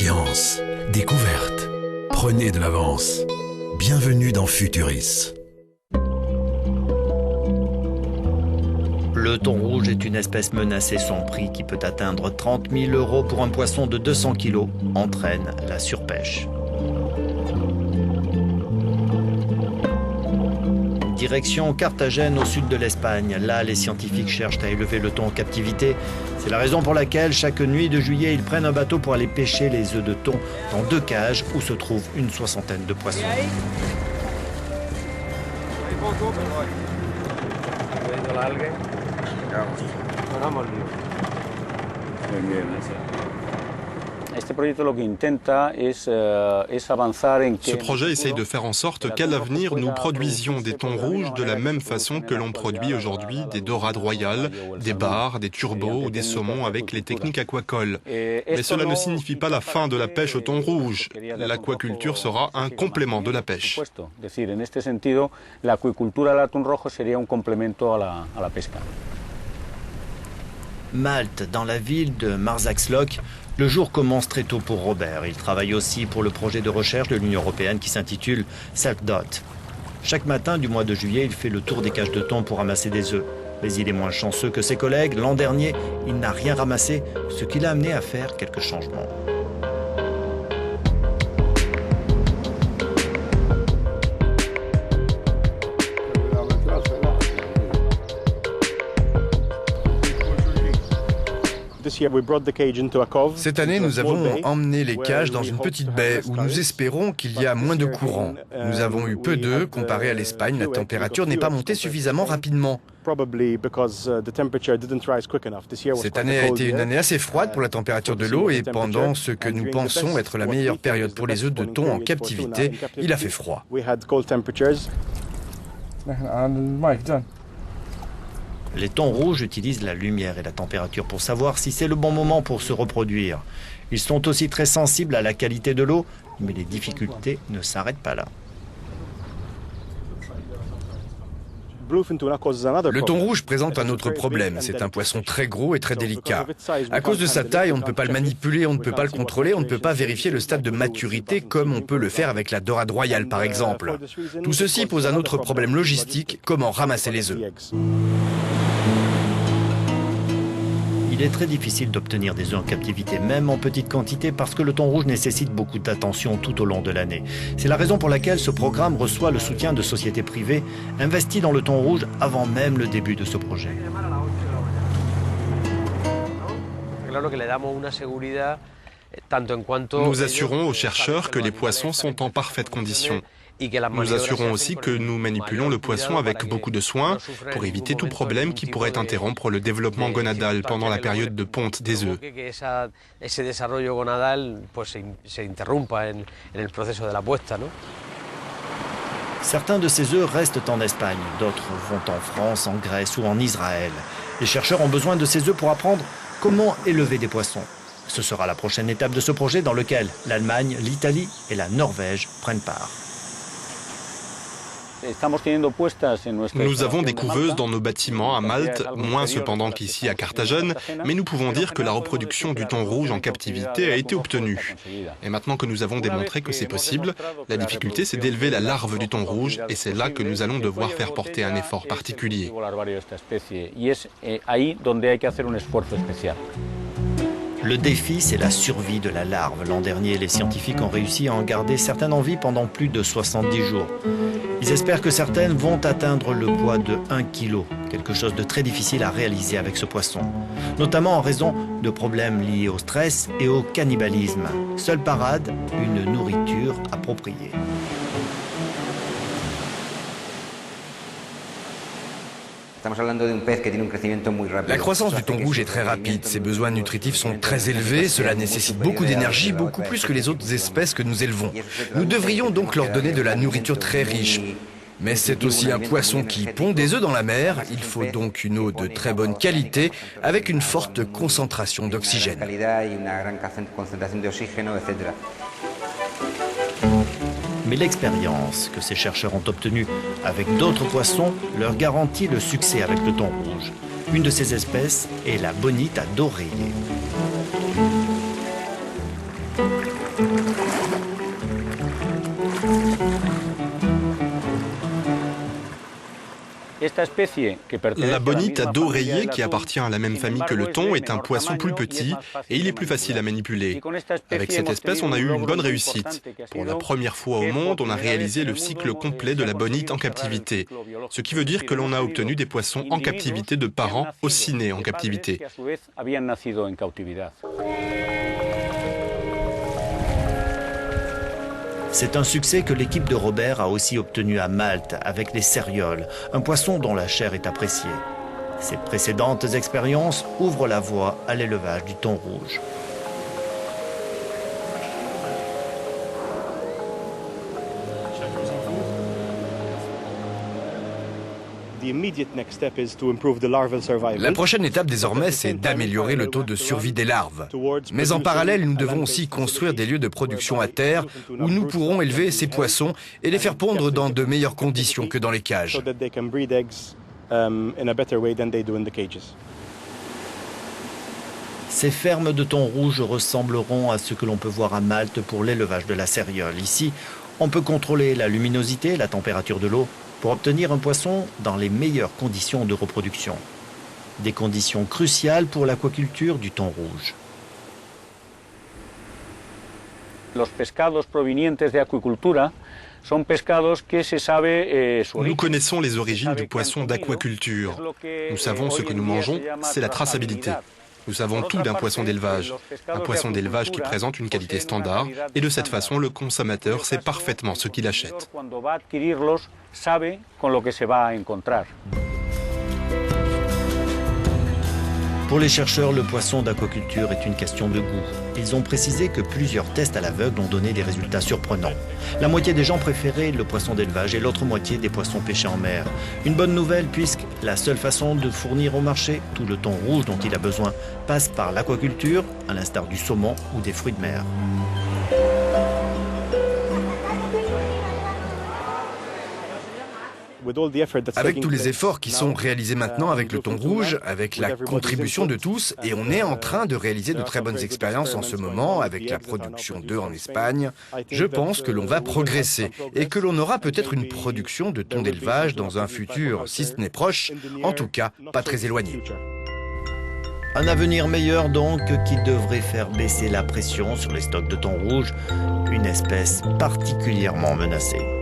Science, découverte, prenez de l'avance. Bienvenue dans Futuris. Le thon rouge est une espèce menacée. Son prix, qui peut atteindre 30 000 € pour un poisson de 200 kg, entraîne la surpêche. Direction Carthagène, au sud de l'Espagne. Là, les scientifiques cherchent à élever le thon en captivité. C'est la raison pour laquelle, chaque nuit de juillet, ils prennent un bateau pour aller pêcher les œufs de thon dans 2 cages où se trouvent une soixantaine de poissons. Ce projet essaye de faire en sorte qu'à l'avenir, nous produisions des thons rouges de la même façon que l'on produit aujourd'hui des dorades royales, des bars, des turbos ou des saumons avec les techniques aquacoles. Mais cela ne signifie pas la fin de la pêche au thon rouge. L'aquaculture sera un complément de la pêche. Malte, dans la ville de Marsaxlokk, le jour commence très tôt pour Robert. Il travaille aussi pour le projet de recherche de l'Union européenne qui s'intitule SelfDot. Chaque matin du mois de juillet, il fait le tour des cages de thon pour ramasser des œufs. Mais il est moins chanceux que ses collègues. L'an dernier, il n'a rien ramassé, ce qui l'a amené à faire quelques changements. Cette année, nous avons emmené les cages dans une petite baie où nous espérons qu'il y a moins de courant. Nous avons eu peu d'œufs. Comparé à l'Espagne, la température n'est pas montée suffisamment rapidement. Cette année a été une année assez froide pour la température de l'eau et pendant ce que nous pensons être la meilleure période pour les œufs de thon en captivité, il a fait froid. Les thons rouges utilisent la lumière et la température pour savoir si c'est le bon moment pour se reproduire. Ils sont aussi très sensibles à la qualité de l'eau, mais les difficultés ne s'arrêtent pas là. Le thon rouge présente un autre problème. C'est un poisson très gros et très délicat. À cause de sa taille, on ne peut pas le manipuler, on ne peut pas le contrôler, on ne peut pas vérifier le stade de maturité comme on peut le faire avec la dorade royale par exemple. Tout ceci pose un autre problème logistique, comment ramasser les œufs. Il est très difficile d'obtenir des œufs en captivité, même en petite quantité, parce que le thon rouge nécessite beaucoup d'attention tout au long de l'année. C'est la raison pour laquelle ce programme reçoit le soutien de sociétés privées investies dans le thon rouge avant même le début de ce projet. Nous assurons aux chercheurs que les poissons sont en parfaite condition. Nous assurons aussi que nous manipulons le poisson avec beaucoup de soin pour éviter tout problème qui pourrait interrompre le développement gonadal pendant la période de ponte des œufs. Certains de ces œufs restent en Espagne, d'autres vont en France, en Grèce ou en Israël. Les chercheurs ont besoin de ces œufs pour apprendre comment élever des poissons. Ce sera la prochaine étape de ce projet dans lequel l'Allemagne, l'Italie et la Norvège prennent part. Nous avons des couveuses dans nos bâtiments à Malte, moins cependant qu'ici à Carthagène, mais nous pouvons dire que la reproduction du thon rouge en captivité a été obtenue. Et maintenant que nous avons démontré que c'est possible, la difficulté c'est d'élever la larve du thon rouge et c'est là que nous allons devoir faire porter un effort particulier. Le défi, c'est la survie de la larve. L'an dernier, les scientifiques ont réussi à en garder certaines en vie pendant plus de 70 jours. Ils espèrent que certaines vont atteindre le poids de 1 kg, quelque chose de très difficile à réaliser avec ce poisson, notamment en raison de problèmes liés au stress et au cannibalisme. Seule parade, une nourriture appropriée. La croissance du thon rouge est très rapide, ses besoins nutritifs sont très élevés, cela nécessite beaucoup d'énergie, beaucoup plus que les autres espèces que nous élevons. Nous devrions donc leur donner de la nourriture très riche. Mais c'est aussi un poisson qui pond des œufs dans la mer, il faut donc une eau de très bonne qualité avec une forte concentration d'oxygène. Mais l'expérience que ces chercheurs ont obtenue avec d'autres poissons leur garantit le succès avec le thon rouge. Une de ces espèces est la bonite à d'oreiller. La bonite à dos rayé, qui appartient à la même famille que le thon, est un poisson plus petit et il est plus facile à manipuler. Avec cette espèce, on a eu une bonne réussite. Pour la première fois au monde, on a réalisé le cycle complet de la bonite en captivité. Ce qui veut dire que l'on a obtenu des poissons en captivité de parents aussi nés en captivité. C'est un succès que l'équipe de Robert a aussi obtenu à Malte avec les cérioles, un poisson dont la chair est appréciée. Ces précédentes expériences ouvrent la voie à l'élevage du thon rouge. La prochaine étape désormais, c'est d'améliorer le taux de survie des larves. Mais en parallèle, nous devons aussi construire des lieux de production à terre où nous pourrons élever ces poissons et les faire pondre dans de meilleures conditions que dans les cages. Ces fermes de thon rouge ressembleront à ce que l'on peut voir à Malte pour l'élevage de la cériole. Ici, on peut contrôler la luminosité, la température de l'eau, pour obtenir un poisson dans les meilleures conditions de reproduction. Des conditions cruciales pour l'aquaculture du thon rouge. Nous connaissons les origines du poisson d'aquaculture. Nous savons ce que nous mangeons, c'est la traçabilité. Nous savons tout d'un poisson d'élevage. Un poisson d'élevage qui présente une qualité standard et de cette façon, le consommateur sait parfaitement ce qu'il achète. Pour les chercheurs, le poisson d'aquaculture est une question de goût. Ils ont précisé que plusieurs tests à l'aveugle ont donné des résultats surprenants. La moitié des gens préféraient le poisson d'élevage et l'autre moitié des poissons pêchés en mer. Une bonne nouvelle puisque la seule façon de fournir au marché tout le thon rouge dont il a besoin passe par l'aquaculture, à l'instar du saumon ou des fruits de mer. Avec tous les efforts qui sont réalisés maintenant avec le thon rouge, avec la contribution de tous, et on est en train de réaliser de très bonnes expériences en ce moment avec la production d'œufs en Espagne, je pense que l'on va progresser et que l'on aura peut-être une production de thon d'élevage dans un futur, si ce n'est proche, en tout cas pas très éloigné. Un avenir meilleur donc qui devrait faire baisser la pression sur les stocks de thon rouge, une espèce particulièrement menacée.